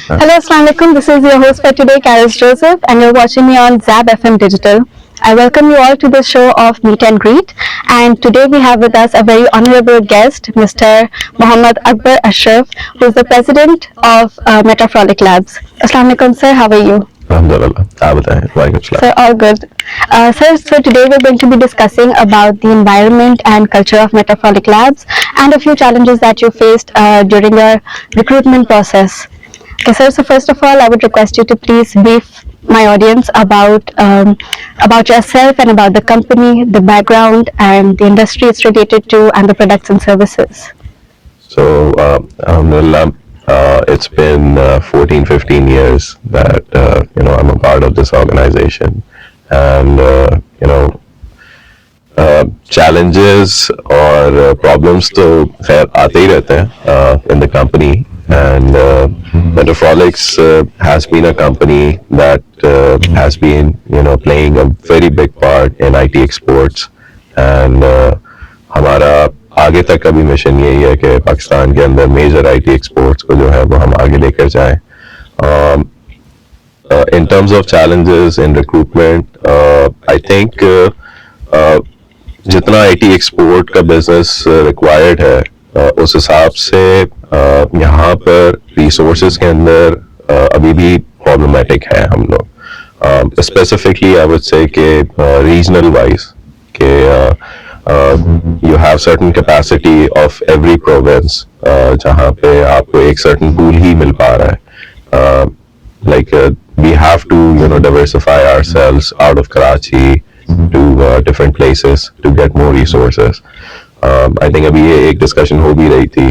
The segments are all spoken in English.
Hello, Assalamu alaikum. This is your host for today, Karis Joseph, and you're watching me on ZABFM Digital. I welcome you all to the show of Meet and Greet. And today we have with us a very honorable guest, Mr. Muhammad Akbar Ashraf, who is the president of Meta Frolic Labs. Assalamu alaikum, sir. How are you? Alhamdulillah. Sir, all good. Sir, so today we're going to be discussing about the environment and culture of Meta Frolic Labs and a few challenges that you faced during your recruitment process. Okay, sir. So first of all, I would request you to please brief my audience about yourself and about the company, the background, and the industry it's related to, and the products and services. So, Alhamdulillah, it's been 14, 15 years that I'm a part of this organization, and challenges or problems तो खैर आते ही रहते हैं in the company. And Meta Frolics has been a company that has been playing a very big part in IT exports, and हमारा आगे तक का भी मिशन यही है कि पाकिस्तान के अंदर मेजर IT exports को जो है वो हम आगे लेकर जाएं. In terms of challenges in recruitment, I think जितना IT export का business required है उस हिसाब से यहाँ पर resources के अंदर अभी भी problematic है हम लोग. Specifically I would say कि regional wise कि you have certain capacity of every province जहाँ पे आपको एक certain pool ही मिल पा रहा है. We have to diversify ourselves out of Karachi to different places to get more resources. I think अभी ये एक discussion हो भी रही थी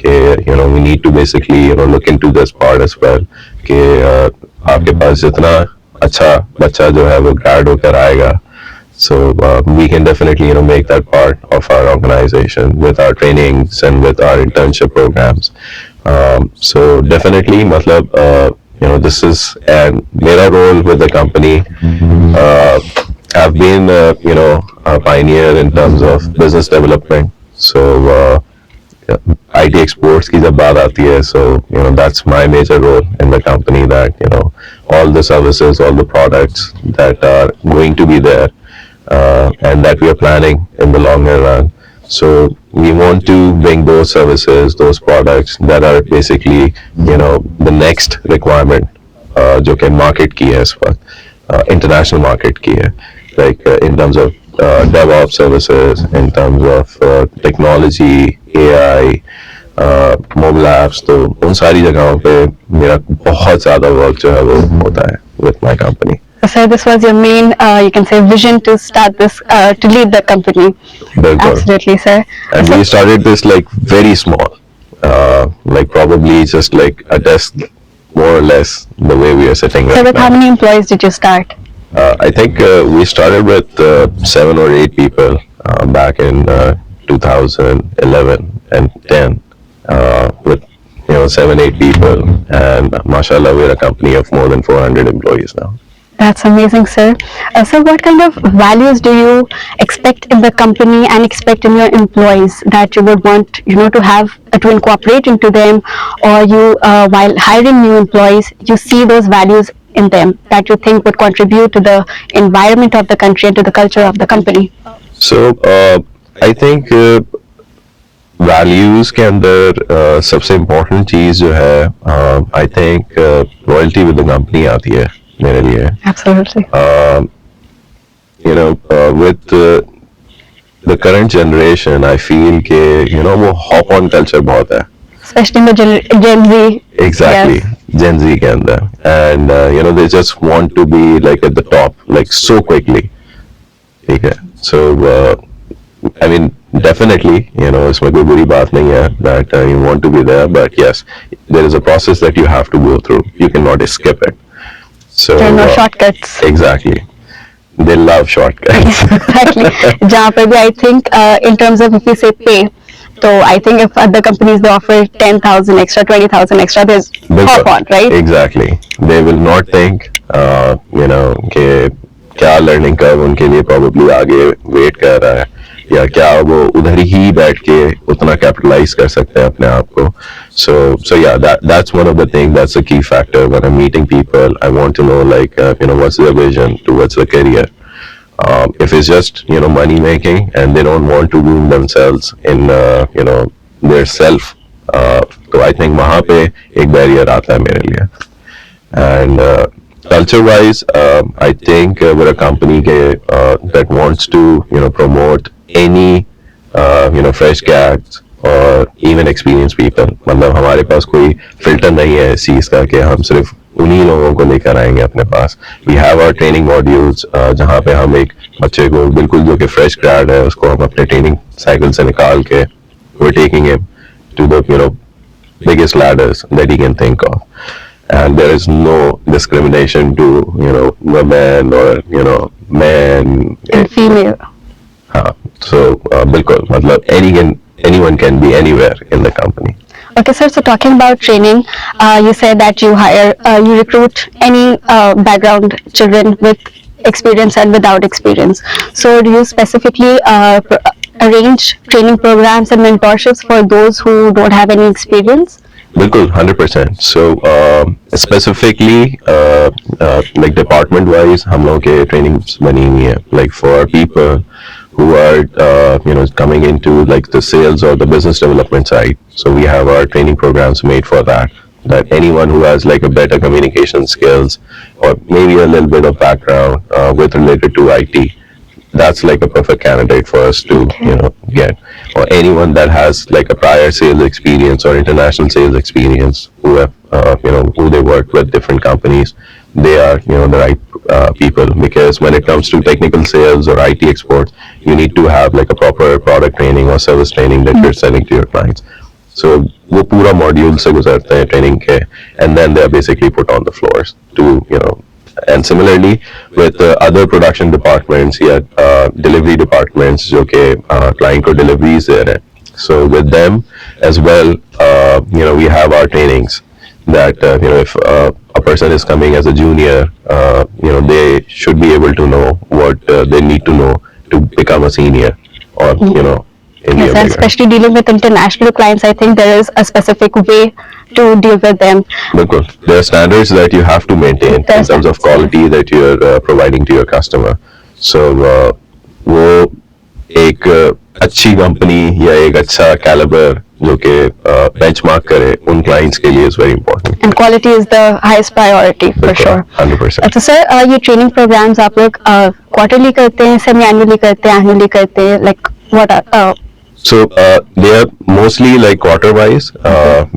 कि we need to basically look into this part as well कि आपके पास जितना अच्छा बच्चा जो है वो grad होकर आएगा, so we can definitely make that part of our organization with our trainings and with our internship programs. So definitely मतलब this is and मेरा role with the company. I've been a pioneer in terms of business development. So IT exports की जब बात आती है, so that's my major role in the company, that all the services, all the products that are going to be there and that we are planning in the longer run. So we want to bring those services, those products that are basically the next requirement जो कि market की है इस वक्त, international market की है, like in terms of DevOps services, in terms of technology, AI, mobile apps. तो उन सारी जगहों पे मेरा बहुत ज़्यादा work जो है वो होता है with my company. So this was your main, you can say, vision to start this, to lead the company. Absolutely, sir. And we started this like very small, like probably just like a desk, more or less the way we are sitting right now. So with how many employees did you start? I think we started with 7 or 8 people back in 2011 and 10 with 7-8 people, and mashallah we're a company of more than 400 employees now. That's amazing, sir. So what kind of values do you expect in the company and expect in your employees that you would want to have to incorporate into them, or you while hiring new employees you see those values in them that you think would contribute to the environment of the country and to the culture of the company? So I think values के अंदर सबसे important चीज़ जो है I think loyalty with the company आती है मेरे लिए. Absolutely. With the current generation I feel कि वो hop on culture बहुत है. Especially in the Gen Z. Exactly. Yes. Gen Z के अंदर, and they just want to be like at the top like so quickly. ठीक है. So I mean definitely इसमें कोई बुरी बात नहीं है that you want to be there, but yes, there is a process that you have to go through. You cannot skip it. So there are no shortcuts. Exactly. They love shortcuts. Exactly. जहाँ पे भी I think in terms of if you say pay, so I think if other companies they offer 10,000 extra, 20,000 extra, there's hop on, right? Exactly. They will not think कि क्या learning curve उनके लिए probably आगे wait कर रहा है. या क्या वो उधर ही बैठ के उतना कैपिटलाइज कर सकते हैं अपने आप को. So yeah, that's one of the things, that's a key factor when I'm meeting people. I want to know like what's their vision towards the career. If it's just money making and they don't want to ruin themselves in their self, तो I think वहाँ पे एक barrier आता है मेरे लिए. And culture wise, I think we're a company that wants to promote any fresh grads or even experienced people. मतलब हमारे पास कोई filter नहीं है इस चीज़ का कि हम सिर्फ उन्हीं लोगों को लेकर आएंगे अपने पास. We have our training modules जहाँ पे हम एक बच्चे को बिल्कुल जो कि fresh grad है उसको हम अपने training cycle से निकाल के we're taking him to the biggest ladders that he can think of. And there is no discrimination to women or men and female. So बिल्कुल मतलब anyone can be anywhere in the company. Okay, sir. So talking about training, you said that you recruit any background children with experience and without experience. So do you specifically arrange training programs and mentorships for those who don't have any experience? बिल्कुल 100%. So specifically like department wise हम लोग के trainings बनी हुई है like for people who are coming into like the sales or the business development side. So we have our training programs made for that anyone who has like a better communication skills or maybe a little bit of background with related to IT, that's like a perfect candidate for us to get. Or anyone that has like a prior sales experience or international sales experience who have who they work with different companies, they are the right people, because when it comes to technical sales or IT exports, you need to have like a proper product training or service training that you're selling to your clients. So वो पूरा module से गुजरते हैं training के, and then they are basically put on the floors to and similarly with other production departments या delivery departments जो कि client को deliveries दे रहे हैं. So with them as well we have our trainings that if a person is coming as a junior they should be able to know what they need to know to become a senior or Yes, and especially dealing with international clients, I think there is a specific way to deal with them. बिल्कुल, there are standards that you have to maintain in terms of quality that you are providing to your customer. So वो एक अच्छी company या एक अच्छा caliber जो कि benchmark करे उन clients के लिए is very important. And quality is the highest priority for sure. 100%. तो sir ये training programs आप लोग quarterly करते हैं, semi-annually करते हैं, annually करते हैं, like what are So they are mostly like quarter wise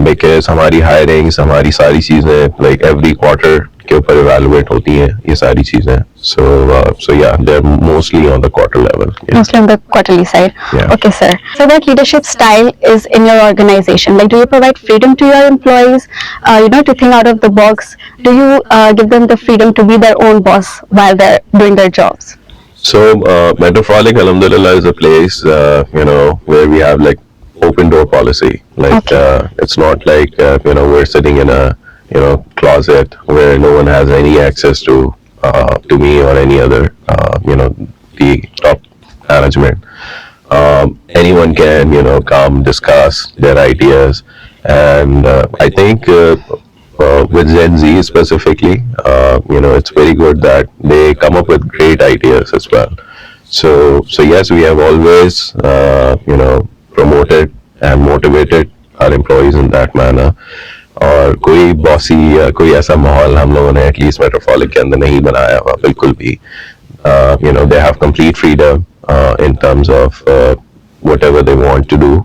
because हमारी hirings, हमारी सारी चीजें like every quarter के ऊपर evaluate होती हैं ये सारी चीजें. So yeah, they're mostly on the quarter level. Yeah. Mostly on the quarterly side. Yeah. Okay, sir. So what leadership style is in your organization? Like, do you provide freedom to your employees, to think out of the box? Do you give them the freedom to be their own boss while they're doing their jobs? So Meta Frolic, alhamdulillah, is a place where we have like open door policy. Like it's not like we're sitting in a closet where no one has any access to me or any other the top management. Anyone can come discuss their ideas, and I think with Gen Z specifically, it's very good that they come up with great ideas as well. So yes, we have always promoted and motivated our employees in that manner. और कोई bossy या कोई ऐसा माहौल हम लोगों ने at least Meta frolic के अंदर नहीं बनाया हुआ बिल्कुल भी. They have complete freedom in terms of whatever they want to do.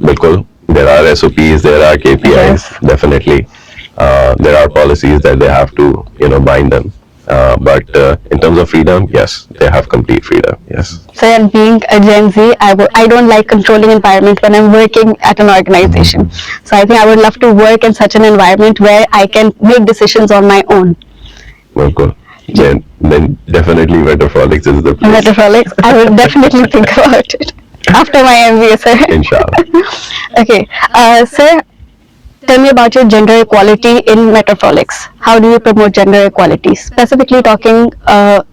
बिल्कुल, there are SOPs, there are KPIs, definitely. There are policies that they have to bind them. But in terms of freedom, yes, they have complete freedom. Yes. So, and being a Gen Z, I don't like controlling environment when I'm working at an organization. So I think I would love to work in such an environment where I can make decisions on my own. Well, cool. Then definitely Meta Frolic is the place. Meta Frolic, I will definitely think about it after my MBA, sir. Inshallah. Okay, sir. Tell me about your gender equality in Meta Frolic. How do you promote gender equality? Specifically talking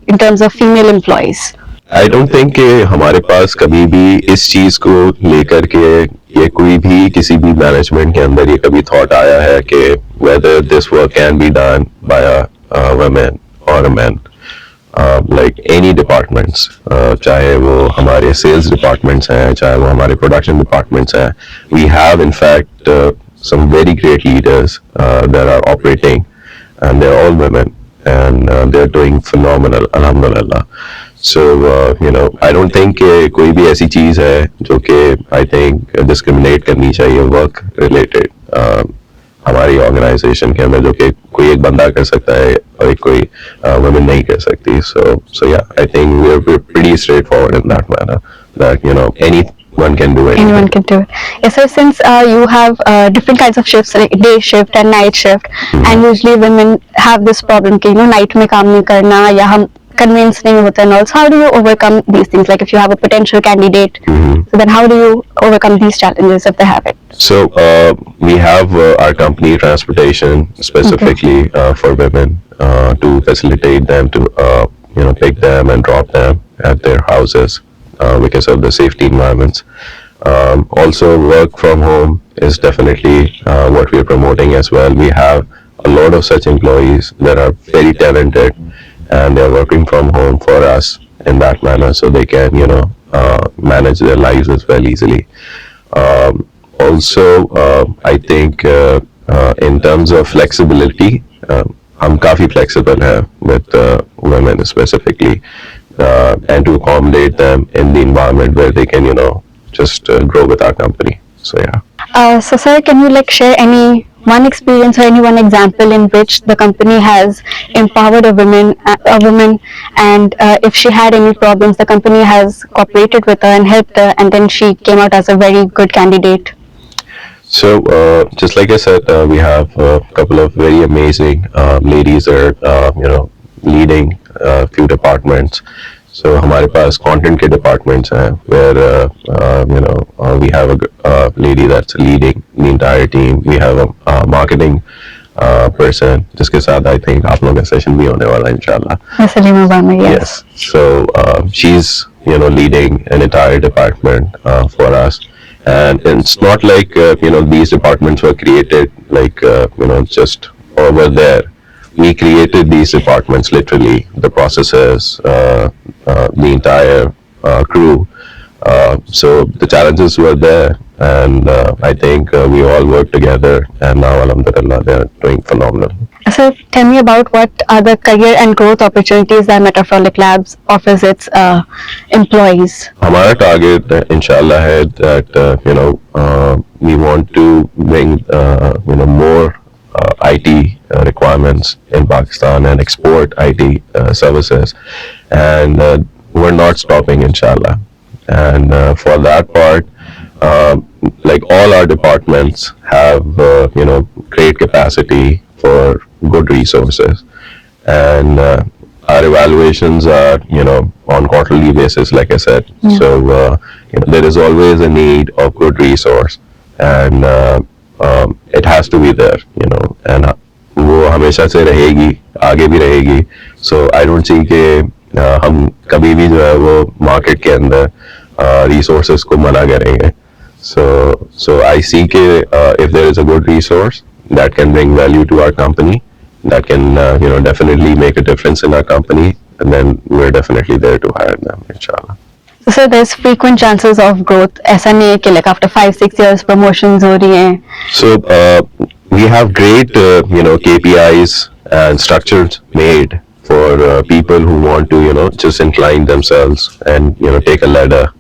in terms of female employees. I don't think कि हमारे पास कभी भी इस चीज को लेकर के ये कोई भी किसी भी मैनेजमेंट के अंदर ये कभी थॉट आया है कि whether this work can be done by a woman और a man, like any departments, चाहे वो हमारे सेल्स डिपार्टमेंट्स हैं, चाहे वो हमारे प्रोडक्शन डिपार्टमेंट्स हैं. We have in fact some very great leaders that are operating, and they're all women, and they're doing phenomenal, alhamdulillah. So I don't think कोई भी ऐसी चीज है जो कि I think discriminate करनी चाहिए work related हमारी ऑर्गेनाइजेशन के अंदर, जो कि कोई एक बंदा कर सकता है और एक कोई women नहीं कर सकती. So yeah, I think we're pretty straightforward in that manner, that anyone can do it. Anyone can do it. Yes, sir. Since you have different kinds of shifts, like day shift and night shift, and usually women have this problem कि night में काम नहीं करना या हम convince नहीं होते and also, how do you overcome these things? Like if you have a potential candidate, so then how do you overcome these challenges if they have it? So we have our company transportation specifically for women to facilitate them to pick them and drop them at their houses because of the safety environments. Also, work from home is definitely what we are promoting as well. We have a lot of such employees that are very talented, and they're working from home for us in that manner, so they can manage their lives as well easily. Also, I think in terms of flexibility, हम काफी flexible हैं with women specifically, and to accommodate them in the environment where they can just grow with our company. So yeah. So sir, can you share any one experience or any one example in which the company has empowered a woman, and if she had any problems, the company has cooperated with her and helped her, and then she came out as a very good candidate? So just like I said, we have a couple of very amazing ladies that are leading few departments. So हमारे पास content के departments हैं where we have a lady that's leading the entire team. We have a marketing person जिसके साथ I think आप लोगों का session भी होने वाला है इंशाल्लाह. Yes. So she's leading an entire department for us. And it's not like these departments were created like just over there. We created these departments literally, the processes, the entire crew. So the challenges were there, and I think we all worked together, and now alhamdulillah they're doing phenomenal. So tell me about what are the career and growth opportunities that Meta Frolic Labs offers its employees. हमारा target inshallah है that we want to bring more IT requirements in Pakistan and export IT services, and we're not stopping inshallah. And for that part, like all our departments have great capacity for good resources, and our evaluations are on quarterly basis, like I said. So there is always a need of good resource, and it has to be there, and वो हमेशा से रहेगी, आगे भी रहेगी. So I don't see कि हम कभी भी जो है वो मार्केट के अंदर resources को मना करेंगे. So I see कि if there is a good resource that can bring value to our company, that can definitely make a difference in our company, and then we're definitely there to hire them inshallah. So there's frequent chances of growth. ऐसा नहीं है कि after 5-6 years promotions हो रही हैं. So we have great KPIs and structures made for people who want to just incline themselves and take a ladder.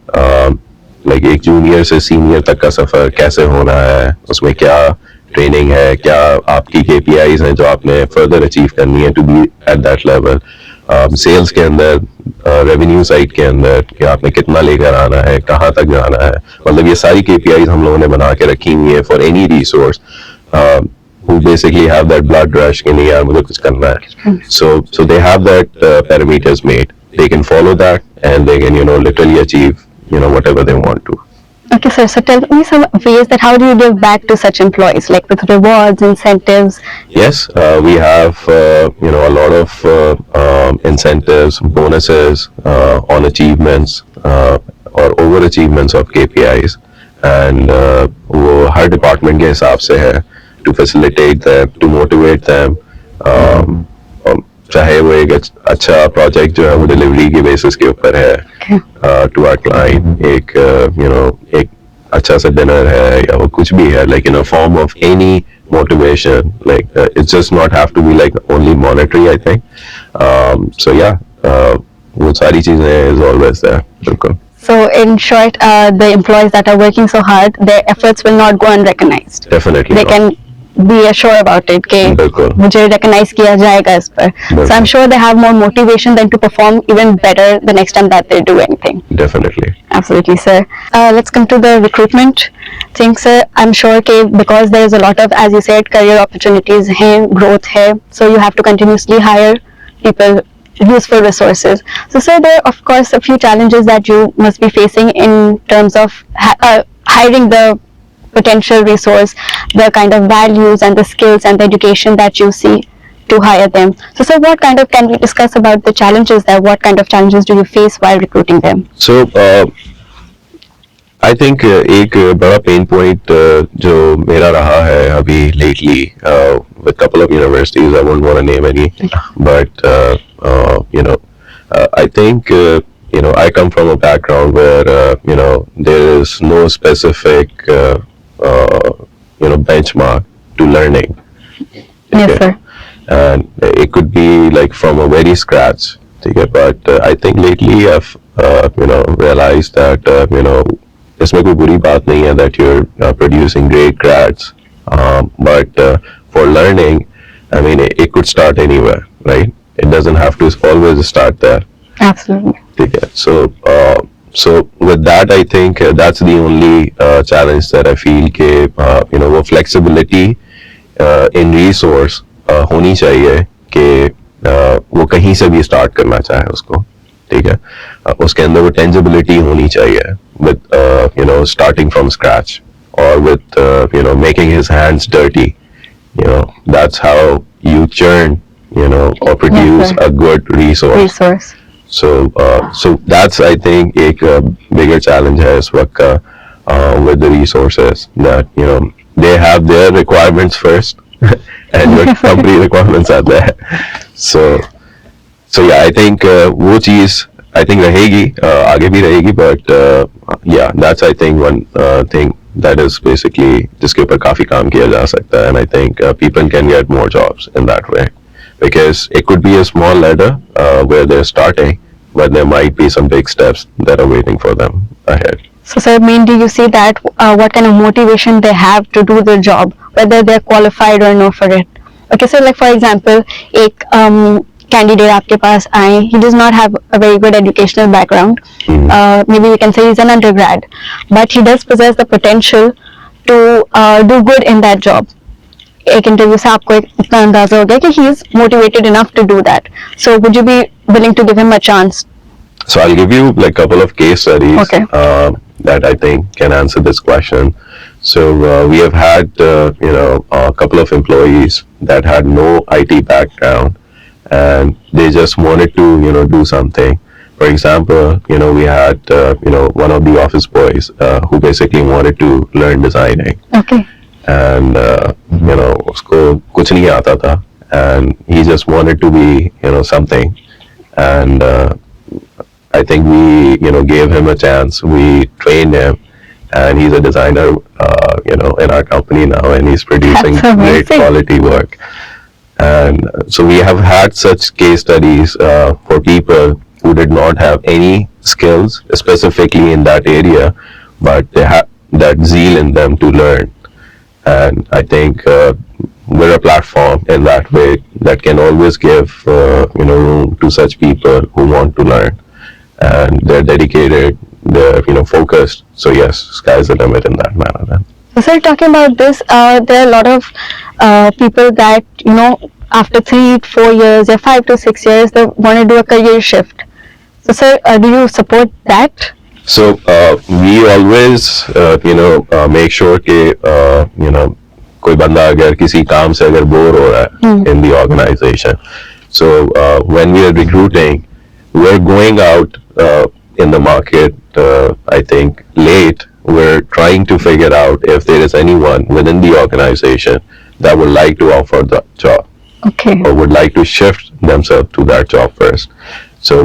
Like एक junior से senior तक का सफर कैसे होना है, उसमें क्या ट्रेनिंग है, क्या आपकी KPIs हैं जो आपने फर्दर अचीव करनी है to be at that level. Sales के अंदर, रेवेन्यू साइड के अंदर कि आपने कितना लेकर आना है, कहाँ तक जाना है, मतलब ये सारी KPIs हम लोगों ने बना के रखी हुई है for any resource who basically have that blood rush कि नहीं यार मुझे कुछ करना है. So they have that parameters made. They can follow that and they can literally achieve whatever they want to. Okay, sir. So tell me some ways that how do you give back to such employees, like with rewards, incentives? Yes, we have a lot of incentives, bonuses on achievements or over achievements of KPIs, and वो हर department के हिसाब से है to facilitate them, to motivate them. चाहे वो एक अच्छा project जो है वो delivery की basis के ऊपर है to our client, एक एक अच्छा सा dinner है या वो कुछ भी है, like in a form of any motivation, like it just not have to be like only monetary, I think. So yeah, वो सारी चीजें is always there. बिल्कुल. So in short, the employees that are working so hard, their efforts will not go unrecognized. Definitely They not. can be assured about it कि बिल्कुल. मुझे recognize किया जाएगा इस पर. So I'm sure they have more motivation than to perform even better the next time that they do anything. Definitely. Absolutely, sir. Let's come to the recruitment thing, sir. I'm sure that because there is a lot of, as you said, career opportunities hai, growth hai, so you have to continuously hire people, useful resources. So, sir, there are of course a few challenges that you must be facing in terms of hiring the potential resource, the kind of values and the skills and the education that you see to hire them. So, sir, what kind of, can we discuss about the challenges there? What kind of challenges do you face while recruiting them? So, I think एक बड़ा pain point जो मेरा रहा है अभी lately with couple of universities, I won't want to name any, but I think I come from a background where there is no specific benchmark to learning. Yes, sir. And it could be like from a very scratch. Okay, but I think lately I've realized that इसमें कोई बुरी बात नहीं है that you're producing great grads, but for learning, I mean it could start anywhere, right? It doesn't have to always start there. Absolutely. Okay, so with that, I think that's the only challenge that I feel कि वो flexibility in resource होनी चाहिए कि वो कहीं से भी start करना चाहे उसको, ठीक है, उसके अंदर वो tangibility होनी चाहिए with starting from scratch or with making his hands dirty. That's how you churn or produce a good resource. So that's I think एक bigger challenge है इस वक्त का with the resources that they have their requirements first and your company requirements are there. So yeah, I think वो चीज I think रहेगी, आगे भी रहेगी, but yeah, that's I think one thing that is basically जिसके ऊपर काफी काम किया जा सकता है, and I think people can get more jobs in that way. Because it could be a small ladder where they're starting, but there might be some big steps that are waiting for them ahead. So, sir, mainly you see that what kind of motivation they have to do the job, whether they're qualified or no for it. Okay, so like for example, एक candidate आपके पास आए, he does not have a very good educational background. Maybe we can say he's an undergrad, but he does possess the potential to do good in that job. एक interview से आपको इतना अंदाजा हो गया कि he is motivated enough to do that. So would you be willing to give him a chance? So I'll give you like a couple of case studies that I think can answer this question. So we have had a couple of employees that had no IT background and they just wanted to do something. For example, we had one of the office boys who basically wanted to learn designing. Okay. And उसको कुछ नहीं आता था and he just wanted to be something, and I think we gave him a chance. We trained him and he's a designer in our company now, and he's producing great quality work. And so we have had such case studies for people who did not have any skills specifically in that area, but they have that zeal in them to learn. And I think we're a platform in that way that can always give room to such people who want to learn, and they're dedicated, they're focused. So yes, sky's the limit in that manner then. So, sir, talking about this, there are a lot of people that after 3-4 years or 5 to 6 years they want to do a career shift. So, sir, do you support that? So we always make sure कि कोई बंदा अगर किसी काम से अगर bore हो रहा है in the organization, so when we are recruiting, we're going out in the market, I think late. We're trying to figure out if there is anyone within the organization that would like to offer the job, Okay. or would like to shift themselves to that job first. So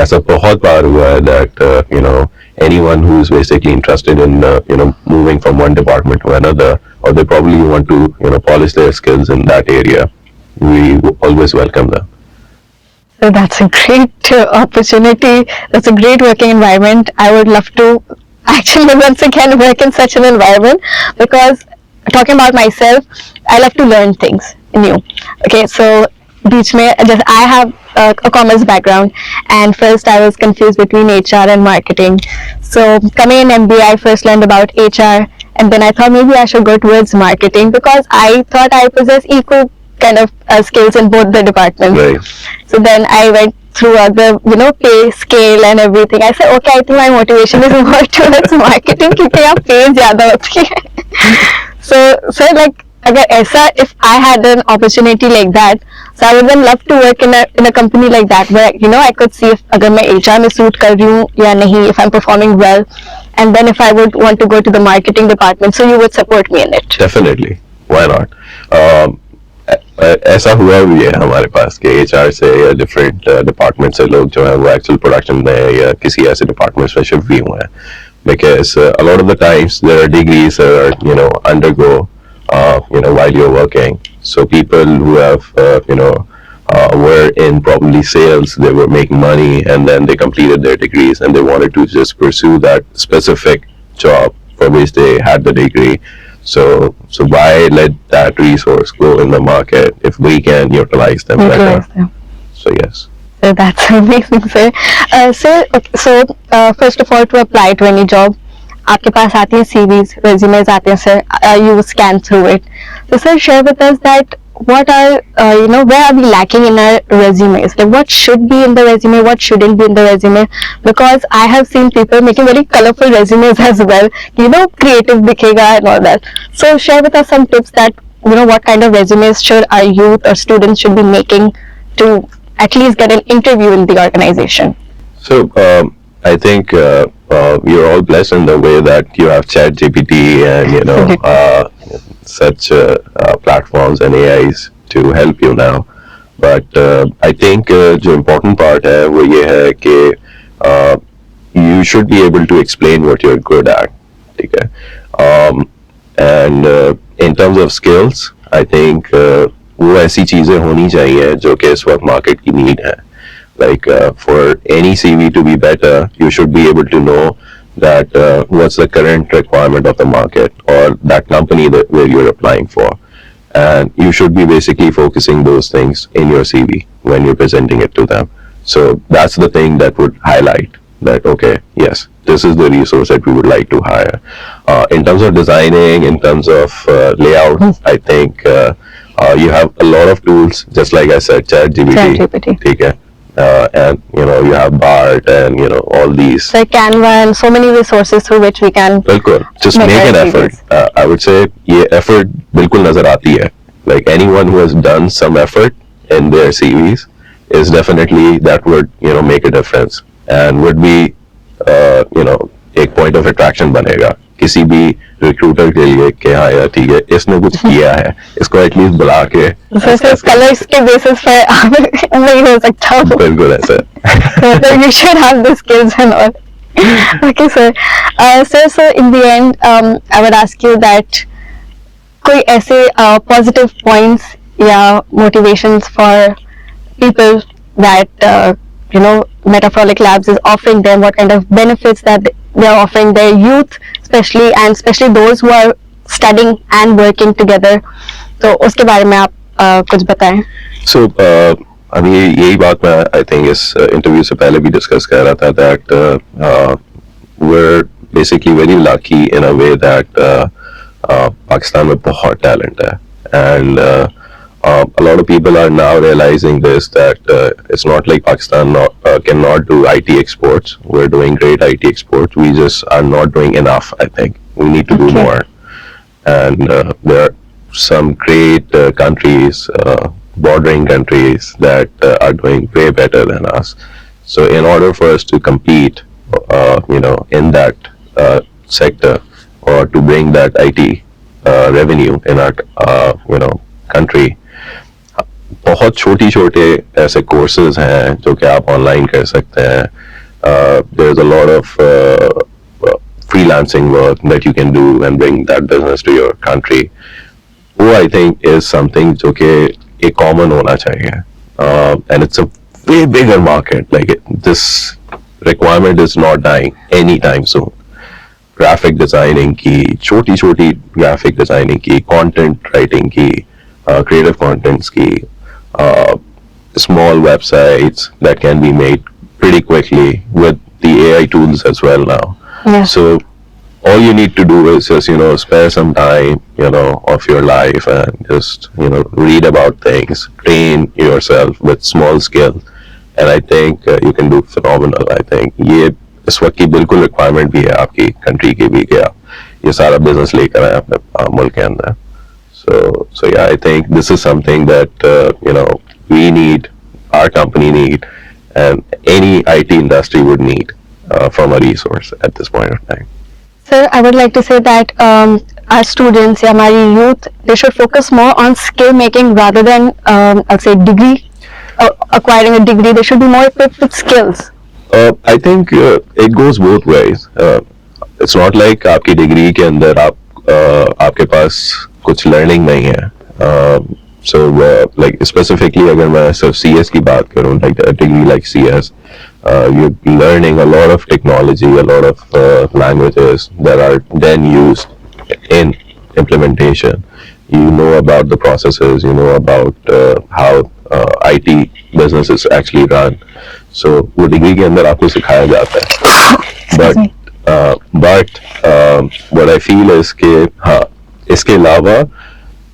ऐसा बहुत बार हुआ है that anyone who's basically interested in moving from one department to another, or they probably want to polish their skills in that area, we always welcome them. So that's a great opportunity. That's a great working environment. I would love to actually once again work in such an environment, because talking about myself, I love to learn things new. Okay, so beach mein, just I have a commerce background, and first I was confused between HR and marketing. So coming in MBA, I first learned about HR, and then I thought maybe I should go towards marketing, because I thought I possess equal kind of skills in both the departments. Right. So then I went through the pay scale and everything. I said, okay, I think my motivation is more towards marketing, क्योंकि यहाँ pay ज़्यादा होती है. So like अगर ऐसा, if I had an opportunity like that, so I would then love to work in a company like that, where I could see if अगर मैं HR में suit कर रही हूँ या नहीं, if I'm performing well, and then if I would want to go to the marketing department, so you would support me in it. Definitely, why not? ऐसा हुआ भी है हमारे पास कि HR से या डिफरेंट डिपार्टमेंट से लोग जो है वो एक्चुअल प्रोडक्शन में या किसी ऐसे डिपार्टमेंट में शिफ्ट भी हुए हैं, because a lot of the times there are degrees that are undergo while you're working. So people who have were in probably sales, they were making money, and then they completed their degrees and they wanted to just pursue that specific job for which they had the degree. So why let that resource go in the market if we can utilize them better? So yes. So that's amazing, sir. So first of all, to apply to any job, आपके पास आती हैं CVs, resumes आते हैं, sir. You scan through it. So sir, share with us that what are where are we lacking in our resumes? Like what should be in the resume, what shouldn't be in the resume? Because I have seen people making very colorful resumes as well. Creative दिखेगा and all that. So share with us some tips that what kind of resumes should our youth or students should be making to at least get an interview in the organization. So I think you're all blessed in the way that you have ChatGPT and such platforms and AIs to help you now. But I think the important part है वो ये है कि you should be able to explain what you're good at. ठीक है? And in terms of skills, I think वो ऐसी चीजें होनी चाहिए जो कि इस वक्त मार्केट की नीड है. Like for any CV to be better, you should be able to know that what's the current requirement of the market or that company where you're applying for, and you should be basically focusing those things in your CV when you're presenting it to them. So that's the thing that would highlight that, okay, yes, this is the resource that we would like to hire. In terms of designing, in terms of layout, I think you have a lot of tools, just like I said, ChatGPT. Okay. And you have BART and all these. So Canva and so many resources through which we can. बिल्कुल. Just make an effort. I would say ये effort बिल्कुल नजर आती है. Like anyone who has done some effort in their CVs is definitely that would make a difference and would be एक point of attraction बनेगा किसी भी recruiter के लिए कि हाँ यार ठीक है इसने कुछ किया है इसको एटलीस्ट बुला के कलर्स के बेसिस पे नहीं हो सकता वो बिल्कुल ऐसा you should have the skills and all. Okay sir. So in the end I would ask you that कोई ऐसे positive points या motivations for people that Meta Frolic Labs is offering them, what kind of benefits that they are offering their youth, especially those who are studying and working together. तो उसके बारे में आप कुछ बताएं. So अभी यही बात मैं I think इस इंटरव्यू से पहले भी डिस्कस कर रहा था that we're basically very lucky in a way that Pakistan में बहुत टैलेंट है and A lot of people are now realizing this, that it's not like Pakistan cannot do IT exports. We're doing great IT exports. We just are not doing enough, I think. We need to do more. And there are some great countries, bordering countries, that are doing way better than us. So in order for us to compete, in that sector, or to bring that IT revenue in our, country, बहुत छोटी छोटे ऐसे courses हैं जो कि आप online कर सकते हैं. There's a lot of freelancing work that you can do and bring that business to your country. वो I think is something जो कि एक common होना चाहिए. And it's a way bigger market. Like this requirement is not dying anytime soon. Graphic designing की, छोटी छोटी graphic designing की, content writing की, creative contents की, small websites that can be made pretty quickly with the AI tools as well now. Yeah. So all you need to do is just, spare some time, of your life, and just, read about things, train yourself with small skills. And I think you can do phenomenal. I think ये इस वक्त की बिल्कुल requirement भी है आपकी country की भी, कि आप ये सारा बिजनेस लेकर आए अपने मुल्क के अंदर. So yeah, I think this is something that we need, our company need, and any IT industry would need from a resource at this point of time. Sir, I would like to say that our students, our youth, they should focus more on skill making rather than, I'll say, degree, acquiring a degree. They should be more equipped with skills. I think it goes both ways. It's not like आपकी degree के अंदर आपके पास कुछ learning नहीं है. So like specifically अगर मैं सिर्फ CS की बात करूँ, like a degree like CS, you're learning a lot of technology, a lot of languages that are then used in implementation. You know about the processes, you know about how IT businesses actually run. So वो degree के अंदर आपको सिखाया जाता है. But what I feel is कि हाँ, इसके अलावा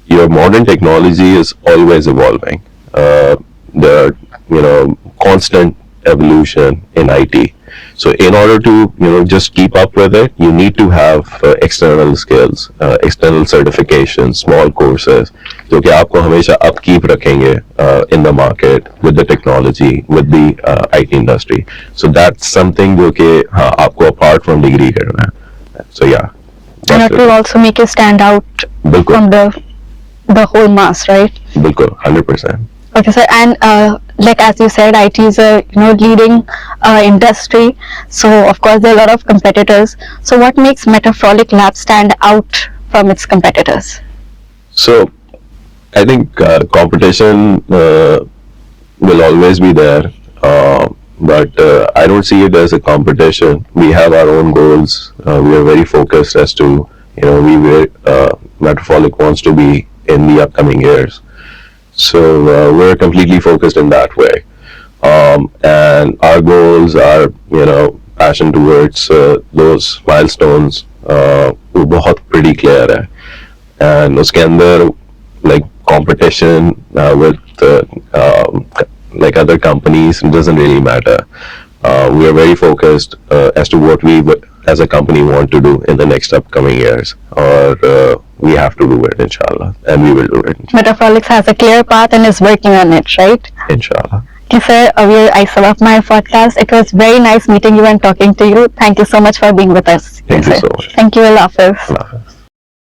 your modern technology is always evolving. There are, constant evolution in IT. So in order to, just keep up with it, you need to have external skills, external certifications, small courses, जो कि आपको हमेशा upkeep रखेंगे in the market, with the technology, with the IT industry. So that's something जो कि हाँ, आपको apart from degree करना है. So yeah. And it will also make you stand out from the whole mass, right? बिल्कुल, 100%. Okay, sir. And like as you said, IT is a leading industry. So of course there are a lot of competitors. So what makes Meta Frolic Labs stand out from its competitors? So I think competition will always be there, but I don't see it as a competition. We have our own goals. We are very focused as to Meta Frolic wants to be in the upcoming years. So we're completely focused in that way, and our goals, our passion towards those milestones, वो बहुत pretty clear है. And उसके अंदर like competition with like other companies, it doesn't really matter. We are very focused as to what we as a company want to do in the next upcoming years, or we have to do it, inshallah, and we will do it. Meta Frolic has a clear path and is working on it, right? Inshallah. Okay, sir, we're SZABFM podcast. It was very nice meeting you and talking to you. Thank you so much for being with us. Thank you so much. Thank you, Allah Hafiz. Allah Hafiz.